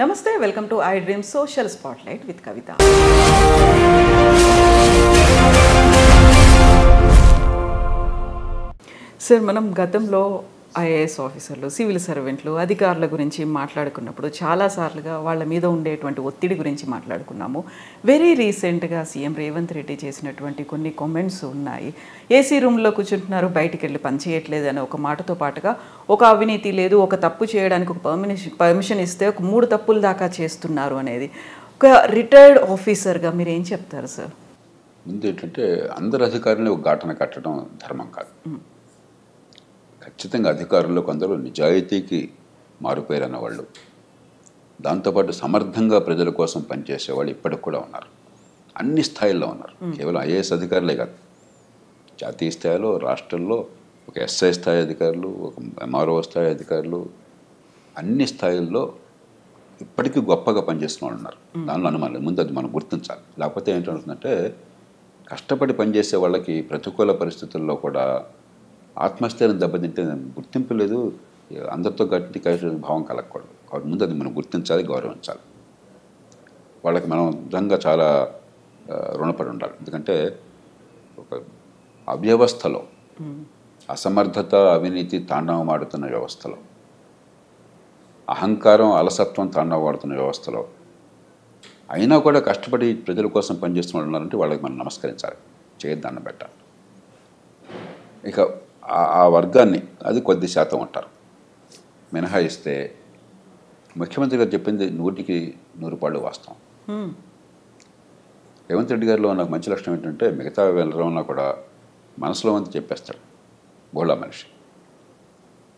నమస్తే, welcome to I dream social spotlight with Kavitha. Sir, మనం గతంలో ఐఏఎస్ ఆఫీసర్లు, సివిల్ సర్వెంట్లు, అధికారుల గురించి మాట్లాడుకున్నప్పుడు చాలాసార్లుగా వాళ్ళ మీద ఉండేటువంటి ఒత్తిడి గురించి మాట్లాడుకున్నాము. వెరీ రీసెంట్గా సీఎం రేవంత్ రెడ్డి చేసినటువంటి కొన్ని కామెంట్స్ ఉన్నాయి. ఏసీ రూమ్లో కూర్చుంటున్నారు, బయటికి వెళ్ళి పని చేయట్లేదు అనే ఒక మాటతో పాటుగా ఒక అవినీతి లేదు, ఒక తప్పు చేయడానికి ఒక పర్మిషన్ ఇస్తే ఒక 3 తప్పులు దాకా చేస్తున్నారు అనేది. ఒక రిటైర్డ్ ఆఫీసర్గా మీరు ఏం చెప్తారు సార్? ముందు ఏంటంటే అందరు అధికారులు ఒక ఘాటన కట్టడం ధర్మం కాదు. ఖచ్చితంగా అధికారుల్లో కొందరు నిజాయితీకి మారుపేరన్న వాళ్ళు, దాంతోపాటు సమర్థంగా ప్రజల కోసం పనిచేసేవాళ్ళు ఇప్పటికి కూడా ఉన్నారు. అన్ని స్థాయిల్లో ఉన్నారు. కేవలం ఐఏఎస్ అధికారులే కాదు, జాతీయ స్థాయిలో, రాష్ట్రంలో ఒక ఎస్ఐ స్థాయి అధికారులు, ఒక ఎంఆర్ఓ స్థాయి అధికారులు, అన్ని స్థాయిల్లో ఇప్పటికీ గొప్పగా పనిచేస్తున్న వాళ్ళు ఉన్నారు. దానిలో అనుమానం. ముందు అది మనం గుర్తించాలి. లేకపోతే ఏంటంటుందంటే, కష్టపడి పనిచేసే వాళ్ళకి ప్రతికూల పరిస్థితుల్లో కూడా ఆత్మస్థైర్యం దెబ్బతింటే గుర్తింపు లేదు, అందరితో గట్టి కలిసి భావం కలగకూడదు. కాబట్టి ముందు అది మనం గుర్తించాలి, గౌరవించాలి. వాళ్ళకి మనం నిజంగా చాలా రుణపడి ఉండాలి. ఎందుకంటే ఒక అవ్యవస్థలో, అసమర్థత, అవినీతి తాండవమాడుతున్న వ్యవస్థలో, అహంకారం, అలసత్వం తాండవమాడుతున్న వ్యవస్థలో అయినా కూడా కష్టపడి ప్రజల కోసం పనిచేస్తున్న వాళ్ళు ఉన్నారంటే వాళ్ళకి మనం నమస్కరించాలి, చేయొద్దాన్ని పెట్టాలి. ఇక ఆ వర్గాన్ని అది కొద్ది శాతం ఉంటారు. మినహాయిస్తే ముఖ్యమంత్రి గారు చెప్పింది 100కి 100 పాళ్ళు వాస్తవం. రేవంత్ రెడ్డి గారిలో నాకు మంచి లక్షణం ఏంటంటే, మిగతా వెళ్ళడంలో కూడా మనసులో అంతా చెప్పేస్తాడు. బోళా మనిషి.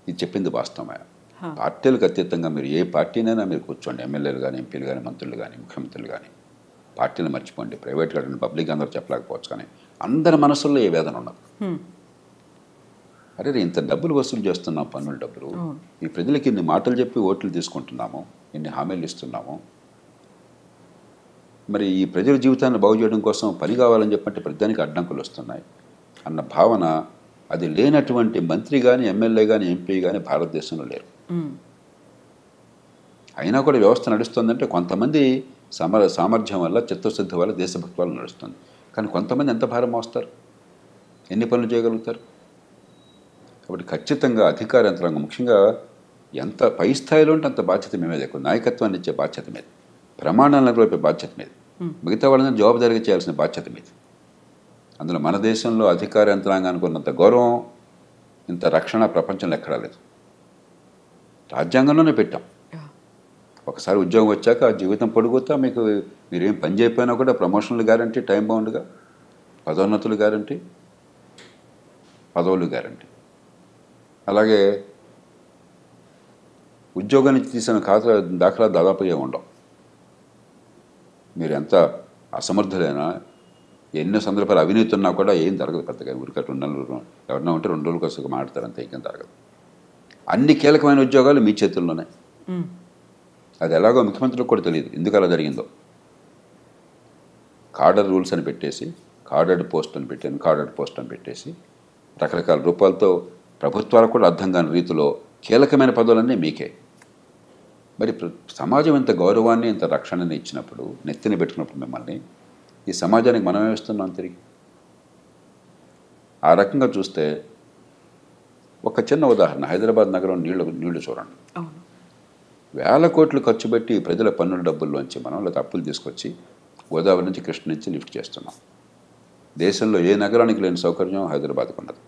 ఇది చెప్పింది వాస్తవమే. పార్టీలకు అతీతంగా మీరు ఏ పార్టీనైనా మీరు కూర్చోండి, ఎమ్మెల్యేలు కానీ, ఎంపీలు కానీ, మంత్రులు కానీ, ముఖ్యమంత్రులు కానీ, పార్టీలు మర్చిపోండి. ప్రైవేట్ కానీ, పబ్లిక్ అందరూ చెప్పలేకపోవచ్చు, కానీ అందరి మనసుల్లో ఏ వేదన ఉన్నది. అరే, ఇంత డబ్బులు వసూలు చేస్తున్నాం, పన్నుల డబ్బులు, ఈ ప్రజలకి ఇన్ని మాటలు చెప్పి ఓట్లు తీసుకుంటున్నాము, ఇన్ని హామీలు ఇస్తున్నాము, మరి ఈ ప్రజల జీవితాన్ని బాగు చేయడం కోసం పని కావాలని చెప్పంటే ప్రతిదానికి అడ్డంకులు వస్తున్నాయి అన్న భావన, అది లేనటువంటి మంత్రి కానీ, ఎమ్మెల్యే కానీ, ఎంపీ కానీ భారతదేశంలో లేరు. అయినా కూడా వ్యవస్థ నడుస్తుందంటే కొంతమంది సామర్థ్యం వల్ల, చిత్తశుద్ధి వల్ల, దేశభక్తి వల్ల నడుస్తుంది. కానీ కొంతమంది ఎంత భారం మోస్తారు, ఎన్ని పనులు చేయగలుగుతారు? కాబట్టి ఖచ్చితంగా అధికార యంత్రాంగం, ముఖ్యంగా ఎంత పై స్థాయిలో ఉంటే అంత బాధ్యత మీ మీద ఎక్కువ. నాయకత్వాన్ని ఇచ్చే బాధ్యత మీద, ప్రమాణాలను నెరవేర్పే బాధ్యత మీద, మిగతా వాళ్ళని జవాబుదారీగా చేయాల్సిన బాధ్యత మీద. అందులో మన దేశంలో అధికార యంత్రాంగానికి ఉన్నంత గౌరవం, ఇంత రక్షణ ప్రపంచంలో ఎక్కడా లేదు. రాజ్యాంగంలోనే పెట్టాం. ఒకసారి ఉద్యోగం వచ్చాక ఆ జీవితం పొడుగుతా మీకు మీరేం పని చేయకపోయినా కూడా ప్రమోషన్లు గ్యారంటీ, టైం బౌండ్గా, పదోన్నతులు గ్యారంటీ, పదవులు గ్యారంటీ. అలాగే ఉద్యోగం నుంచి తీసిన దాఖలా దాదాపుగా ఉండవు. మీరు ఎంత అసమర్థులైనా, ఎన్నో సందర్భాలు అవినీతి ఉన్నా కూడా ఏం జరగదు పెద్దగా. ఊరికే 2 నెలలు ఎవరన్నా ఉంటే 2 రోజుల కోసం మాట్లాడతారు, అంతే, ఇంకేం జరగదు. అన్ని కీలకమైన ఉద్యోగాలు మీ చేతుల్లోనే. అది ఎలాగో ముఖ్యమంత్రులకు కూడా తెలియదు ఎందుకు అలా జరిగిందో. కార్డర్ రూల్స్ అని పెట్టేసి, కార్డర్డ్ పోస్ట్ అని పెట్టేసి రకరకాల రూపాలతో ప్రభుత్వాలకు కూడా అర్థం కాని రీతిలో కీలకమైన పదవులన్నీ మీకే. మరి సమాజం ఇంత గౌరవాన్ని, ఇంత రక్షణని ఇచ్చినప్పుడు, నెత్తిని పెట్టుకున్నప్పుడు మిమ్మల్ని, ఈ సమాజానికి మనమే ఇస్తున్నాం తిరిగి. ఆ రకంగా చూస్తే ఒక చిన్న ఉదాహరణ, హైదరాబాద్ నగరం నీళ్లు చూడండి. వేల కోట్లు ఖర్చు పెట్టి ప్రజల పన్నుల డబ్బుల్లోంచి మనం, లేదా అప్పులు తీసుకొచ్చి గోదావరి నుంచి, కృష్ణ నుంచి లిఫ్ట్ చేస్తున్నాం. దేశంలో ఏ నగరానికి లేని సౌకర్యం హైదరాబాద్కు ఉన్నది.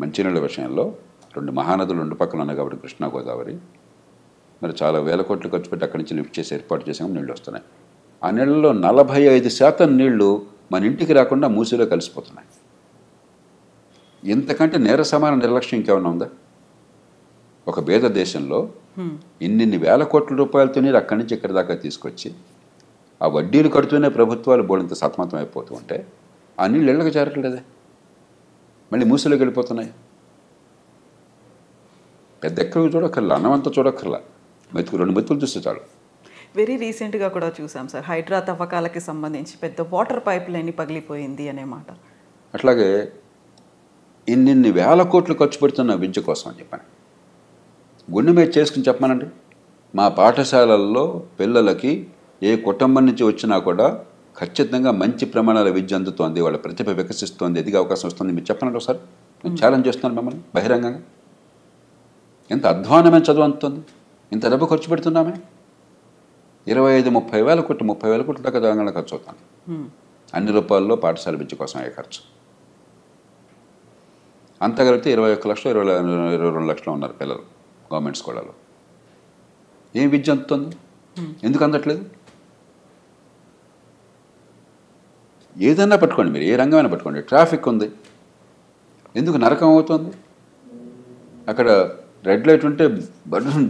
మంచినీళ్ళ విషయంలో 2 మహానదులు 2 పక్కన ఉన్నాయి కాబట్టి కృష్ణా, గోదావరి, మరి చాలా వేల కోట్లు ఖర్చు పెట్టి అక్కడి నుంచి లిఫ్ట్ చేసి ఏర్పాటు చేసాము, నీళ్ళు వస్తున్నాయి. ఆ నీళ్ళలో 45% నీళ్లు మన ఇంటికి రాకుండా మూసిలో కలిసిపోతున్నాయి. ఇంతకంటే నేర సమాన నిర్లక్ష్యం ఇంకేమన్నా ఉందా? ఒక పేద దేశంలో ఇన్ని వేల కోట్ల రూపాయలతో నీరు అక్కడి నుంచి ఇక్కడి దాకా తీసుకొచ్చి ఆ వడ్డీలు కడుతూనే ప్రభుత్వాలు బోడంత సతమతం అయిపోతూ ఉంటే ఆ నీళ్ళు ఇళ్ళకి చేరట్లేదే, మళ్ళీ మూసిలోకి వెళ్ళిపోతున్నాయి. పెద్ద ఎక్కడికి చూడక్కర్లా, అన్నమంతా చూడక్కర్లా, 2 మెతుకులు చూస్తే చాలు. వెరీ రీసెంట్గా కూడా చూసాం సార్, హైడ్రా తవ్వకాలకి సంబంధించి పెద్ద వాటర్ పైప్ లైన్ పగిలిపోయింది అనే మాట. అట్లాగే ఇన్ని వేల కోట్లు ఖర్చు పెడుతున్న విద్య కోసం అని చెప్పాను. గుండె మీద చేసుకుని చెప్పమానండి, మా పాఠశాలల్లో పిల్లలకి ఏ కుటుంబం నుంచి వచ్చినా కూడా ఖచ్చితంగా మంచి ప్రమాణాల విద్య అందుతోంది, వాళ్ళ ప్రతిభ వికసిస్తోంది, ఎదిగే అవకాశం వస్తుంది. మీరు చెప్పండి ఒకసారి. నేను ఛాలెంజ్ చేస్తున్నాను మిమ్మల్ని బహిరంగంగా. ఎంత అధ్వానమైన చదువు అందుతుంది, ఇంత డబ్బు ఖర్చు పెడుతున్నామే. 25-30 వేల కోట్లు 30 వేల కోట్ల దాకా తెలంగాణ ఖర్చు అవుతుంది. అన్ని రూపాయల్లో పాఠశాల విద్య కోసం అయ్యే ఖర్చు. అంతా కలిపితే 21 లక్షలు 22 లక్షలు ఉన్నారు పిల్లలు గవర్నమెంట్ స్కూళ్ళలో. ఏం విద్య అందుతుంది? ఎందుకు అందట్లేదు? ఏదైనా పట్టుకోండి, మీరు ఏ రంగమైనా పట్టుకోండి. ట్రాఫిక్ ఉంది, ఎందుకు నరకం అవుతుంది? అక్కడ రెడ్ లైట్ ఉంటే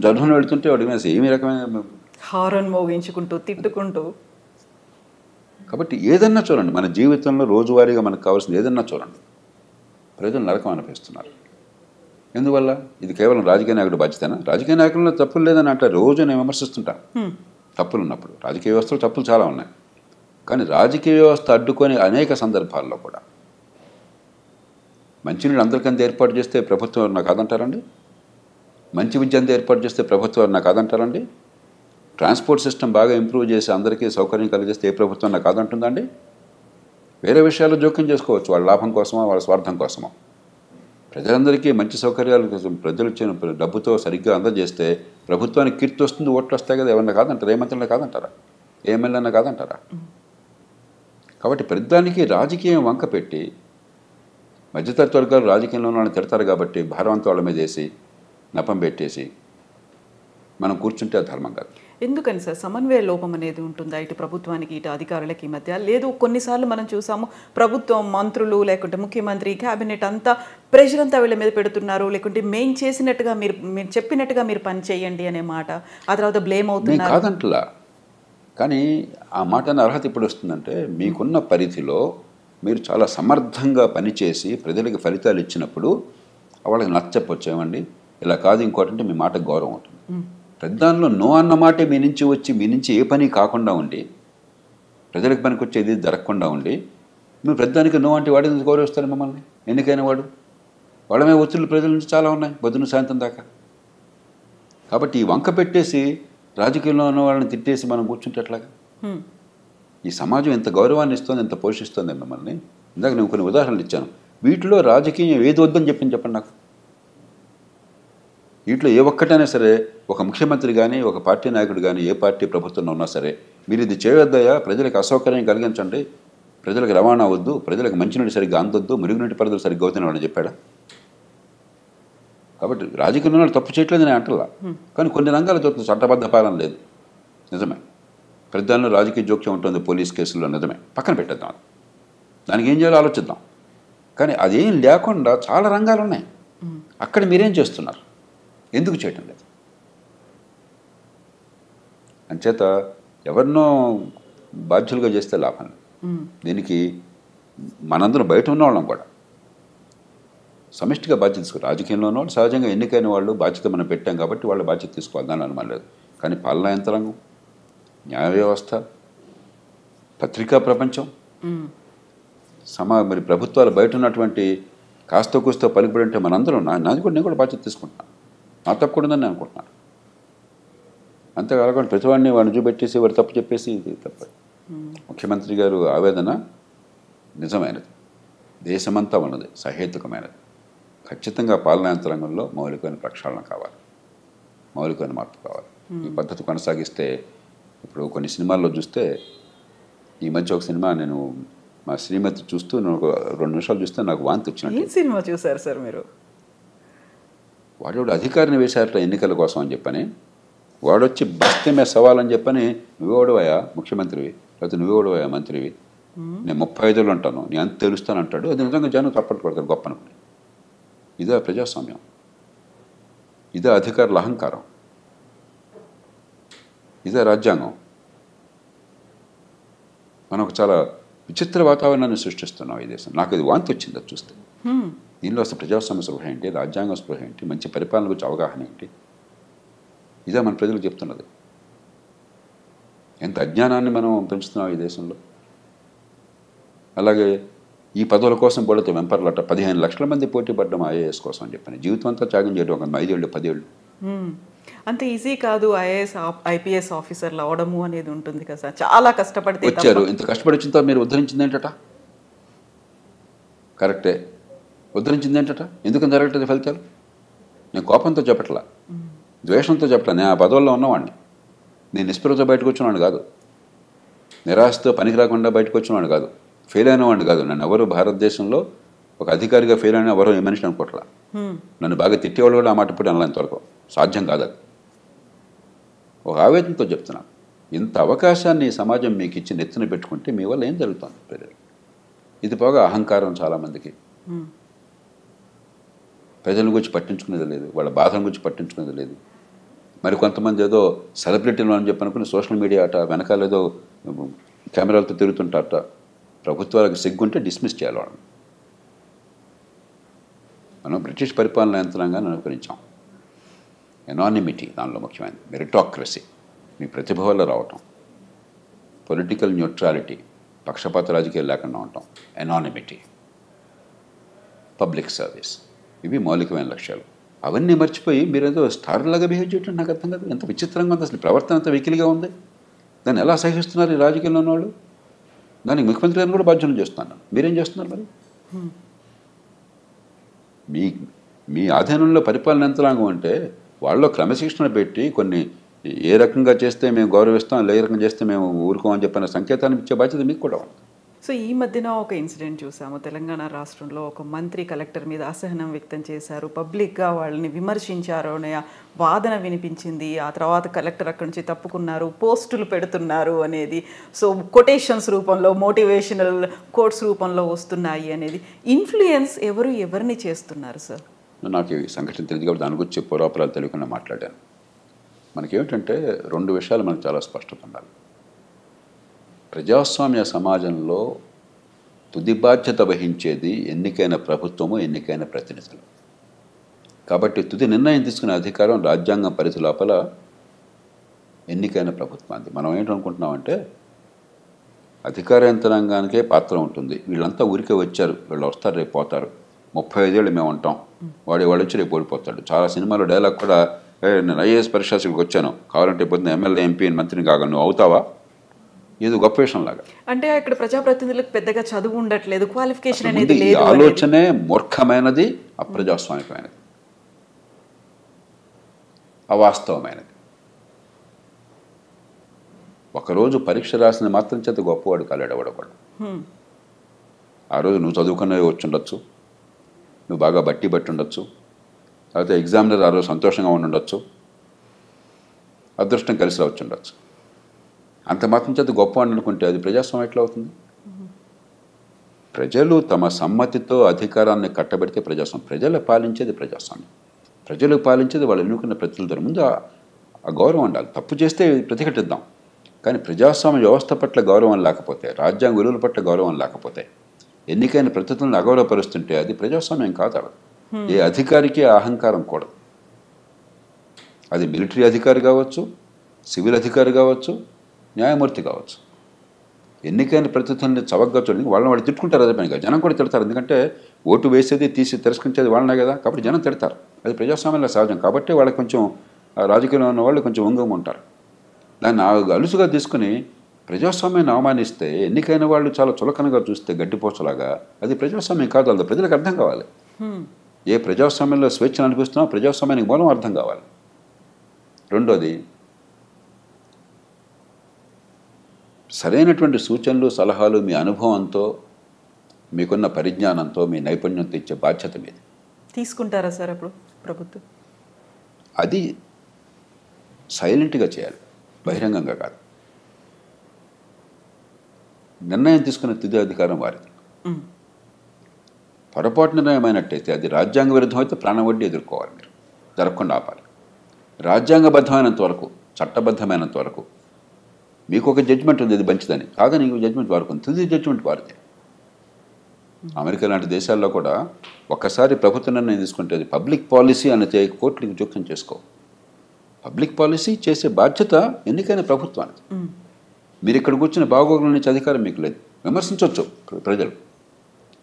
జడ్డును వెళుతుంటే వాడి మీద ఏమి రకమైన హారన్ మోగించుకుంటూ తిట్టుకుంటూ. కాబట్టి ఏదన్నా చూడండి, మన జీవితంలో రోజువారీగా మనకు కావాల్సింది ఏదన్నా చూడండి. ప్రజలు నరకం అనిపిస్తున్నారు. ఎందువల్ల? ఇది కేవలం రాజకీయ నాయకుడు బాధ్యతనా? రాజకీయ నాయకుల్లో తప్పులు లేదని అంటే రోజు నేను విమర్శిస్తుంటాను. తప్పులు ఉన్నప్పుడు రాజకీయ వ్యవస్థలో తప్పులు చాలా ఉన్నాయి. కానీ రాజకీయ వ్యవస్థ అడ్డుకొని అనేక సందర్భాల్లో కూడా మంచినీళ్ళు అందరికంతా ఏర్పాటు చేస్తే ప్రభుత్వం నాకు కాదంటారండి? మంచి విద్య అంతా ఏర్పాటు చేస్తే ప్రభుత్వం నాకు కాదంటారండి? ట్రాన్స్పోర్ట్ సిస్టమ్ బాగా ఇంప్రూవ్ చేసి అందరికీ సౌకర్యం కలిగిస్తే ఏ ప్రభుత్వం నాకు కాదంటుందండి? వేరే విషయాల్లో జోక్యం చేసుకోవచ్చు, వాళ్ళ లాభం కోసమో వాళ్ళ స్వార్థం కోసమో. ప్రజలందరికీ మంచి సౌకర్యాలు కోసం ప్రజలు ఇచ్చిన డబ్బుతో సరిగ్గా అందజేస్తే ప్రభుత్వానికి కీర్తి వస్తుంది, ఓట్లు వస్తాయి కదా. ఎవరన్నా కాదంటారా? ఏ మంత్రులన్నా కాదంటారా? ఏ ఎమ్మెల్యేనా కాదంటారా? కాబట్టి ప్రతిదానికి రాజకీయం వంక పెట్టి మధ్యతరగతి వర్గాలు రాజకీయంలో వాళ్ళని తిడతారు కాబట్టి భారవంతం వాళ్ళ మీద వేసి నపం పెట్టేసి మనం కూర్చుంటే అది ధర్మం కాదు. ఎందుకని సార్ సమన్వయ లోపం అనేది ఉంటుందా ఇటు ప్రభుత్వానికి ఇటు అధికారులకి మధ్య? లేదు, కొన్నిసార్లు మనం చూసాము ప్రభుత్వం మంత్రులు లేకుంటే ముఖ్యమంత్రి క్యాబినెట్ అంతా ప్రెషర్ అంతా వీళ్ళ మీద పెడుతున్నారు, లేకుంటే మేము చేసినట్టుగా మీరు చెప్పినట్టుగా మీరు పని చేయండి అనే మాట, ఆ తర్వాత బ్లేమ్ అవుతున్నారు. కాదంటలా, కానీ ఆ మాట అర్హత ఇప్పుడు వస్తుందంటే మీకున్న పరిధిలో మీరు చాలా సమర్థంగా పనిచేసి ప్రజలకు ఫలితాలు ఇచ్చినప్పుడు వాళ్ళకి నచ్చకపోవచ్చు. ఏమండి ఇలా కాదు ఇంకోటి అంటే మీ మాటకు గౌరవం ఉంటుంది. ప్రధానంలో నో అన్న మాటే మీ నుంచి వచ్చి మీ నుంచి ఏ పని కాకుండా ఉండి ప్రజలకు పనికి వచ్చేది జరగకుండా ఉండి మీరు ప్రధానికి నో అంటే వాడి నుంచి గౌరవిస్తారు మిమ్మల్ని. ఎన్నికైన వాడు వాళ్ళమే ఒత్తిళ్ళు ప్రజల నుంచి చాలా ఉన్నాయి పొద్దున్న సాయంత్రం దాకా. కాబట్టి ఈ వంక పెట్టేసి రాజకీయంలో ఉన్న వాళ్ళని తిట్టేసి మనం కూర్చుంటే ఎట్లాగా? ఈ సమాజం ఎంత గౌరవాన్ని ఇస్తుంది, ఎంత పోషిస్తుంది మిమ్మల్ని. ఇందాక నేను కొన్ని ఉదాహరణలు ఇచ్చాను. వీటిలో రాజకీయం ఏది వద్దని చెప్పండి నాకు. వీటిలో ఏ ఒక్కటైనా సరే ఒక ముఖ్యమంత్రి కానీ ఒక పార్టీ నాయకుడు కానీ ఏ పార్టీ ప్రభుత్వంలో ఉన్నా సరే మీరు ఇది చేయవద్దయా, ప్రజలకు అసౌకర్యం కలిగించండి, ప్రజలకు రవాణా వద్దు, ప్రజలకు మంచినీటి సరిగ్గా అందొద్దు, మురుగునీటి పరిధులు సరిగ్గా అవుతాయని వాడు చెప్పాడా? కాబట్టి రాజకీయంలో తప్పు చేయట్లేదు నేను అంటలా. కానీ కొన్ని రంగాలు చూస్తుంది చట్టబద్ధ పాలన లేదు, నిజమే. ప్రధానంలో రాజకీయ జోక్యం ఉంటుంది పోలీస్ కేసుల్లో, నిజమే. పక్కన పెట్టేద్దాం, దానికి ఏం చేయాలో ఆలోచిద్దాం. కానీ అదేం లేకుండా చాలా రంగాలు ఉన్నాయి. అక్కడ మీరేం చేస్తున్నారు? ఎందుకు చేయటం లేదు? అంచేత ఎవరినో బాధ్యులుగా చేస్తే లాభం లేదు. దీనికి మనందరం బయట ఉన్న వాళ్ళం కూడా సమిష్టిగా బాధ్యత తీసుకోవాలి. రాజకీయంలో ఉన్న వాళ్ళు సహజంగా ఎన్నికైన వాళ్ళు బాధ్యత మనం పెట్టాం కాబట్టి వాళ్ళ బాధ్యత తీసుకోవాలి, దాని అనుమానం లేదు. కానీ పాలనా యంత్రాంగం, న్యాయ వ్యవస్థ, పత్రికా ప్రపంచం, మరి ప్రభుత్వాలు బయట ఉన్నటువంటి కాస్త కూస్తో పలుకుబడి ఉంటే మనందరం నాది కూడా నేను కూడా బాధ్యత తీసుకుంటున్నాను. నా తప్పకూడదని నేను అనుకుంటున్నాను. అంతేకాకుండా ప్రతివాడిని వాడిని చూపెట్టేసి వాడు తప్పు చెప్పేసి ఇది తప్ప. ముఖ్యమంత్రి గారు ఆవేదన నిజమైనది, దేశమంతా ఉన్నది, సహేతుకమైనది. ఖచ్చితంగా పాలనా యంత్రాంగంలో మౌలికమైన ప్రక్షాళన కావాలి, మౌలికమైన మార్పు కావాలి. ఈ పద్ధతి కొనసాగిస్తే ఇప్పుడు కొన్ని సినిమాల్లో చూస్తే, ఈ మధ్య ఒక సినిమా నేను మా శ్రీమతి చూస్తూ నేను ఒక 2 నిమిషాలు చూస్తే నాకు వాంతి వచ్చినట్టు. సినిమా చూసారు సార్ మీరు? వాడు అధికారిని వేశారట ఎన్నికల కోసం అని చెప్పని, వాడొచ్చి బస్తమే సవాలని చెప్పని, నువ్వెవడవయా ముఖ్యమంత్రివి, లేకపోతే నువ్వెవడవయా మంత్రివి, నేను 35 ఏళ్ళు ఉంటాను, నేను అంత తెలుస్తాను అంటాడు. అది నిజంగా జనం చప్పట్లు కొడతారు గొప్ప అనుకుని. ఇదే ప్రజాస్వామ్యం, ఇదే అధికారుల అహంకారం, ఇదే రాజ్యాంగం. మనం ఒక చాలా విచిత్ర వాతావరణాన్ని సృష్టిస్తున్నాం ఈ దేశం. నాకు ఇది వాంతి వచ్చింది అది చూస్తే. దీనిలో అసలు ప్రజాస్వామ్య స్పృహ ఏంటి, రాజ్యాంగ స్పృహ ఏంటి, మంచి పరిపాలన గురించి అవగాహన ఏంటి, ఇదే మన ప్రజలకు చెప్తున్నది. ఎంత అజ్ఞానాన్ని మనం పెంచుతున్నాం ఈ దేశంలో. అలాగే ఈ పదవుల కోసం పడితే వెంపర్లట 15 లక్షల మంది పోటీ పడ్డం ఐఏఎస్ కోసం అని చెప్పని, జీవితం అంతా త్యాగం చేయడం, ఒక 5 ఏళ్ళు 10 ఏళ్ళు. అంత ఈజీ కాదు ఐఏఎస్ ఐపీఎస్ ఆఫీసర్లు అవడము అనేది ఉంటుంది కదా సార్. చాలా కష్టపడితే వచ్చారు. ఇంత కష్టపడి వచ్చిన తర్వాత మీరు ఉద్ధరించింది ఏంటట? కరెక్టే, ఉద్ధరించింది ఏంటట? ఎందుకని జరగట్లేదు ఫలితాలు? నేను కోపంతో చెప్పట్లా, ద్వేషంతో చెప్పట్లా. నేను ఆ పదవుల్లో ఉన్నవాడిని. నేను నిస్పృహతో బయటకు వచ్చినవాడిని కాదు, నిరాశతో పనికి రాకుండా బయటకు వచ్చినవాడిని కాదు, ఫెయిల్ అయిన వాడిని కాదు. నన్ను ఎవరు భారతదేశంలో ఒక అధికారిగా ఫెయిల్ అయిన ఎవరో ఏ మనిషిని అనుకోవట్లా. నన్ను బాగా తిట్టేవాళ్ళు కూడా ఆ మాట ఇప్పుడు అనలా. ఇంతవరకు సాధ్యం కాదు. అది ఒక ఆవేదనతో చెప్తున్నాను. ఇంత అవకాశాన్ని సమాజం మీకు ఇచ్చి నెత్తిన పెట్టుకుంటే మీ వల్ల ఏం జరుగుతుంది ప్రజలు? ఇది పోగా అహంకారం చాలామందికి. ప్రజల గురించి పట్టించుకునేది లేదు, వాళ్ళ బాధల గురించి పట్టించుకునేది లేదు. మరి కొంతమంది ఏదో సెలబ్రిటీలు అని చెప్పి అనుకుని సోషల్ మీడియా అట వెనకాల ఏదో కెమెరాలతో తిరుగుతుంటారట. ప్రభుత్వాలకు సిగ్గుంటే డిస్మిస్ చేయాలి వాళ్ళని. మనం బ్రిటిష్ పరిపాలన యంత్రాంగాన్ని అనుకరించాం. ఎనానిమిటీ దానిలో ముఖ్యమైనది, మెరిటాక్రసీ, మీ ప్రతిభ వల్ల రావటం, పొలిటికల్ న్యూట్రాలిటీ, పక్షపాత రాజకీయాలు లేకుండా ఉండటం, ఎనానిమిటీ, పబ్లిక్ సర్వీస్, ఇవి మౌలికమైన లక్ష్యాలు. అవన్నీ మర్చిపోయి మీరేదో స్టార్లాగా బిహేవ్ చేయటం నాకు అర్థం కాదు. ఎంత విచిత్రంగా ఉంది అసలు. ప్రవర్తన అంత వెకిలిగా ఉంది. దాన్ని ఎలా సహిస్తున్నారు ఈ రాజకీయంలో ఉన్నవాళ్ళు? దానికి ముఖ్యమంత్రి గారిని కూడా బాధ్యతలు చేస్తున్నాను. మీరేం చేస్తున్నారు మరి? మీ ఆధీనంలో పరిపాలన యంత్రాంగం అంటే వాళ్ళలో క్రమశిక్షణ పెట్టి కొన్ని ఏ రకంగా చేస్తే మేము గౌరవిస్తాం, ఏ రకంగా చేస్తే మేము ఊరుకోమని చెప్పిన సంకేతాన్ని ఇచ్చే బాధ్యత మీకు కూడా ఉంది. సో ఈ మధ్యన ఒక ఇన్సిడెంట్ చూసాము. తెలంగాణ రాష్ట్రంలో ఒక మంత్రి కలెక్టర్ మీద అసహనం వ్యక్తం చేశారు, పబ్లిక్గా వాళ్ళని విమర్శించారు అనే వాదన వినిపించింది. ఆ తర్వాత కలెక్టర్ అక్కడి నుంచి తప్పుకున్నారు, పోస్టులు పెడుతున్నారు అనేది. సో కొటేషన్స్ రూపంలో, మోటివేషనల్ కోట్స్ రూపంలో వస్తున్నాయి అనేది. ఇన్ఫ్లుయెన్స్ ఎవరిని చేస్తున్నారు సార్? నాకు ఈ సంఘటన తెలియదు కాబట్టి దాని గురించి పూర్వాపరాలు తెలియకుండా మాట్లాడాను. మనకేమిటంటే 2 విషయాలు మనకు చాలా స్పష్టత ఉండాలి. ప్రజాస్వామ్య సమాజంలో తుది బాధ్యత వహించేది ఎన్నికైన ప్రభుత్వము, ఎన్నికైన ప్రతినిధులు. కాబట్టి తుది నిర్ణయం తీసుకునే అధికారం రాజ్యాంగం పరిధి లోపల ఎన్నికైన ప్రభుత్వానికి. మనం ఏంటనుకుంటున్నామంటే అధికార యంత్రాంగానికే పాత్ర ఉంటుంది. వీళ్ళంతా ఊరికే వచ్చారు, వీళ్ళు వస్తారు, రేపు పోతారు, 35 ఏళ్ళు మేము ఉంటాం, వాడు వచ్చి రేపు ఓడిపోతాడు. చాలా సినిమాలో డైలాగ్ కూడా, నేను ఐఏఎస్ పరీక్షలకు వచ్చాను, కావాలంటే పొద్దున్న ఎమ్మెల్యే, ఎంపీ, మంత్రిని కాగా నువ్వు అవుతావా? ఇది గొప్ప విషయం లాగా. అంటే ఇక్కడ ప్రజాప్రతినిధులకు పెద్దగా చదువు ఉండట్లేదు, క్వాలిఫికేషన్ అనేది లేదు. ఆలోచనే మూర్ఖమైనది, అప్రజాస్వామికమైనది, అవాస్తవమైనది. ఒకరోజు పరీక్ష రాసిన మాత్రం చేత గొప్పవాడు కాలేడు ఎవడొకడు. ఆ రోజు నువ్వు చదువుకునే వచ్చి ఉండొచ్చు, నువ్వు బాగా బట్టి ఉండొచ్చు, లేకపోతే ఎగ్జామినర్ ఆ రోజు సంతోషంగా ఉండొచ్చు, అదృష్టం కలిసి రావచ్చు ఉండొచ్చు. అంత మాత్రం చేత గొప్పవాడిని అనుకుంటే అది ప్రజాస్వామ్యం ఎట్లా అవుతుంది? ప్రజలు తమ సమ్మతితో అధికారాన్ని కట్టబెడితే ప్రజాస్వామ్యం. ప్రజలు పాలించేది ప్రజాస్వామ్యం. ప్రజలు పాలించేది వాళ్ళు ఎన్నుకున్న ప్రతినిధుల ముందు ఆ గౌరవం ఉండాలి. తప్పు చేస్తే ప్రతిఘటిద్దాం, కానీ ప్రజాస్వామ్య వ్యవస్థ పట్ల గౌరవం లేకపోతే, రాజ్యాంగ విలువల పట్ల గౌరవం లేకపోతే, ఎన్నికైన ప్రతినిధులను అగౌరవపరుస్తుంటే అది ప్రజాస్వామ్యం కాదు. ఏ అధికారికి అహంకారం కూడదు. అది మిలిటరీ అధికారి కావచ్చు, సివిల్ అధికారి కావచ్చు, న్యాయమూర్తి కావచ్చు. ఎన్నికైన ప్రతినిధుల్ని చవకగా చూడండి, వాళ్ళు తిట్టుకుంటారు. అదే పనిగా జనం కూడా తిడతారు. ఎందుకంటే ఓటు వేసేది, తీసి తిరస్కరించేది వాళ్ళనే కదా. కాబట్టి జనం తిడతారు. అది ప్రజాస్వామ్యంలో సహజం. కాబట్టి వాళ్ళకి కొంచెం రాజకీయంలో ఉన్న వాళ్ళు కొంచెం వంగం ఉంటారు. దాన్ని అలుసుగా తీసుకుని ప్రజాస్వామ్యాన్ని అవమానిస్తే, ఎన్నికైన వాళ్ళు చాలా చులకనగా చూస్తే గడ్డిపోచలాగా, అది ప్రజాస్వామ్యం కాదు. అది ప్రజలకు అర్థం కావాలి. ఏ ప్రజాస్వామ్యంలో స్వేచ్ఛను అనిపిస్తున్నా ప్రజాస్వామ్యానికి మూలం అర్థం కావాలి. రెండోది, సరైనటువంటి సూచనలు, సలహాలు మీ అనుభవంతో, మీకున్న పరిజ్ఞానంతో, మీ నైపుణ్యంతో ఇచ్చే బాధ్యత మీది. తీసుకుంటారా సార్ అప్పుడు ప్రభుత్వం? అది సైలెంట్గా చేయాలి, బహిరంగంగా కాదు. నిర్ణయం తీసుకునే తుది అధికారం వారిది. పొరపాటు నిర్ణయం అయినట్టయితే, అది రాజ్యాంగ విరుద్ధం అయితే ప్రాణ వడ్డీ ఎదుర్కోవాలి. మీరు జరగకుండా ఆపాలి. రాజ్యాంగబద్ధమైనంత వరకు, చట్టబద్ధమైనంత వరకు మీకు ఒక జడ్జిమెంట్ ఉంది, అది మంచిదని. కాదని ఇంకో జడ్జిమెంట్ వారికి ఉంది. తుది జడ్జిమెంట్ వారిదే. అమెరికా లాంటి దేశాల్లో కూడా ఒక్కసారి ప్రభుత్వ నిర్ణయం తీసుకుంటే అది పబ్లిక్ పాలసీ అనేది కోర్టులకు జోక్యం చేసుకో. పబ్లిక్ పాలసీ చేసే బాధ్యత ఎన్నికైన ప్రభుత్వానికి. మీరు ఇక్కడ కూర్చుని బాగోగుల నుంచి అధికారం మీకు లేదు. విమర్శించవచ్చు ప్రజలు,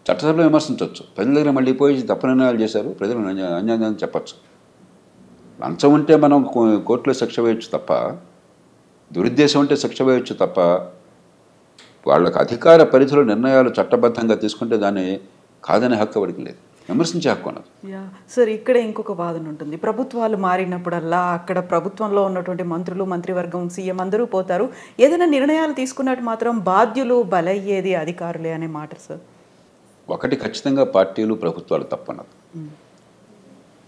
చట్టసభలో విమర్శించవచ్చు. ప్రజల దగ్గర మళ్ళీ పోయి తప్పు నిర్ణయాలు చేశారు, ప్రజలు అన్యాయం చెప్పచ్చు. లంచం ఉంటే మనం కోర్టులో శిక్ష వేయచ్చు తప్ప, దురుద్దేశం ఉంటే శిక్ష వేయచ్చు తప్ప, వాళ్ళకి అధికార పరిధిలో నిర్ణయాలు చట్టబద్ధంగా తీసుకుంటే దాన్ని కాదనే హక్కు వాడికి లేదు, విమర్శించే హక్కు ఉన్నది. యా సార్, ఇక్కడే ఇంకొక వాదన ఉంటుంది. ప్రభుత్వాలు మారినప్పుడల్లా అక్కడ ప్రభుత్వంలో ఉన్నటువంటి మంత్రులు, మంత్రివర్గం, సీఎం అందరూ పోతారు. ఏదైనా నిర్ణయాలు తీసుకున్నట్టు మాత్రం బాధ్యులు బలయ్యేది అధికారులే అనే మాట సార్. ఒకటి ఖచ్చితంగా పార్టీలు, ప్రభుత్వాలు తప్పన్నది.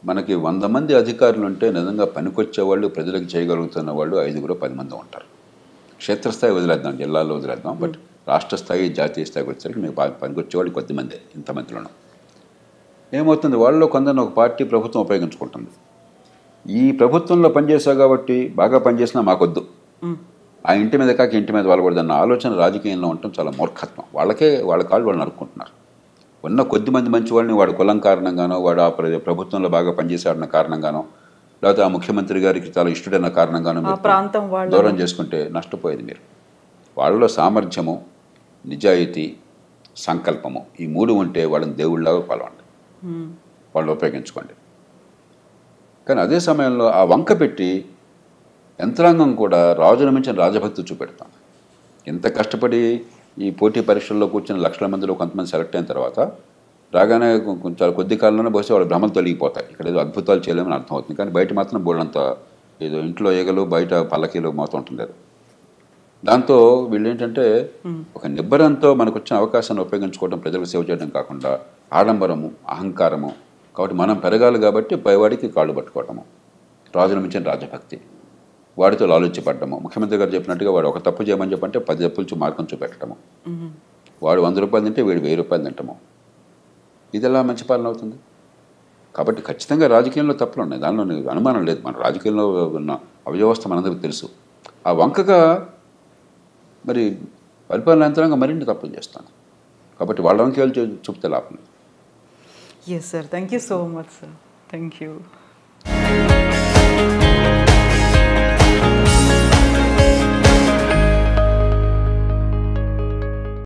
మనకి 100 మంది అధికారులు ఉంటే నిజంగా పనికొచ్చే వాళ్ళు, ప్రజలకు చేయగలుగుతున్న వాళ్ళు 5-10 మంది ఉంటారు. క్షేత్రస్థాయి వదిలేద్దాం, జిల్లాలో వదిలేద్దాం, బట్ రాష్ట్ర స్థాయి, జాతీయ స్థాయికి వచ్చేసరికి మీకు పనికొచ్చేవాళ్ళు కొద్దిమంది, ఇంతమందిలోనూ. ఏమవుతుంది, వాళ్ళలో కొందరిని ఒక పార్టీ, ప్రభుత్వం ఉపయోగించుకుంటుంది. ఈ ప్రభుత్వంలో పనిచేసా కాబట్టి బాగా పనిచేసినా మాకొద్దు, ఆ ఇంటి మీద కాక ఇంటి మీద వాళ్ళకూడదన్న ఆలోచన రాజకీయంలో ఉండటం చాలా మూర్ఖత్వం. వాళ్ళ కాళ్ళు వాళ్ళు నరుక్కుంటున్నారు. ఉన్న కొద్దిమంది మంచి వాళ్ళని వాడు కులం కారణంగానో, వాడు ఆ ప్రభుత్వంలో బాగా పనిచేసాడన్న కారణంగానో, లేకపోతే ఆ ముఖ్యమంత్రి గారికి చాలా ఇష్టడన్న కారణంగానో దూరం చేసుకుంటే నష్టపోయేది మీరు. వాళ్ళలో సామర్థ్యము, నిజాయితీ, సంకల్పము, ఈ 3 ఉంటే వాళ్ళని దేవుళ్ళగా కొలవండి, వాళ్ళు ఉపయోగించుకోండి. కానీ అదే సమయంలో ఆ వంక పెట్టి యంత్రాంగం కూడా రాజును మించిన రాజభక్తి చూపెడతాం. ఎంత కష్టపడి ఈ పోటీ పరీక్షల్లో కూర్చుని లక్షల మందిలో కొంతమంది సెలెక్ట్ అయిన తర్వాత రాగానే చాలా కొద్ది కాలంలోనే బహుశా వాళ్ళ భ్రమలు తొలగిపోతాయి. ఇక్కడ ఏదో అద్భుతాలు చేయలేమని అర్థమవుతుంది, కానీ బయట మాత్రం బోళ్ళంత ఏదో ఇంట్లో ఈగలు, బయట పల్లకీలు మోతం ఉంటుంది. దాంతో వీళ్ళు ఏంటంటే ఒక నిబ్బరంతో మనకు వచ్చిన అవకాశాన్ని ఉపయోగించుకోవడం, ప్రజలకు సేవ చేయడం కాకుండా ఆడంబరము, అహంకారము. కాబట్టి మనం పెరగాలి కాబట్టి పైవాడికి కాళ్ళు పట్టుకోవటము, రాజుల మించిన రాజభక్తి, వాడితో ఆలోచించబడ్డము. ముఖ్యమంత్రి గారు చెప్పినట్టుగా వాడు ఒక తప్పు చేయమని చెప్పంటే 10 తప్పులు మార్గం చూపెట్టడము, వాడు 100 రూపాయలు తింటే వీడు 1000 రూపాయలు తింటాము. ఇది ఎలా మంచి పాలన అవుతుంది? కాబట్టి ఖచ్చితంగా రాజకీయంలో తప్పులు ఉన్నాయి, దానిలో అనుమానం లేదు. మన రాజకీయంలో ఉన్న అవ్యవస్థ మనందరికీ తెలుసు. ఆ వంకగా మరి పరిపాలన యంత్రాంగం మరిన్ని తప్పులు చేస్తాను. కాబట్టి వాళ్ళ వంకేలు చూపితే లాభం లేదు. Yes sir, thank you so much sir. Thank you.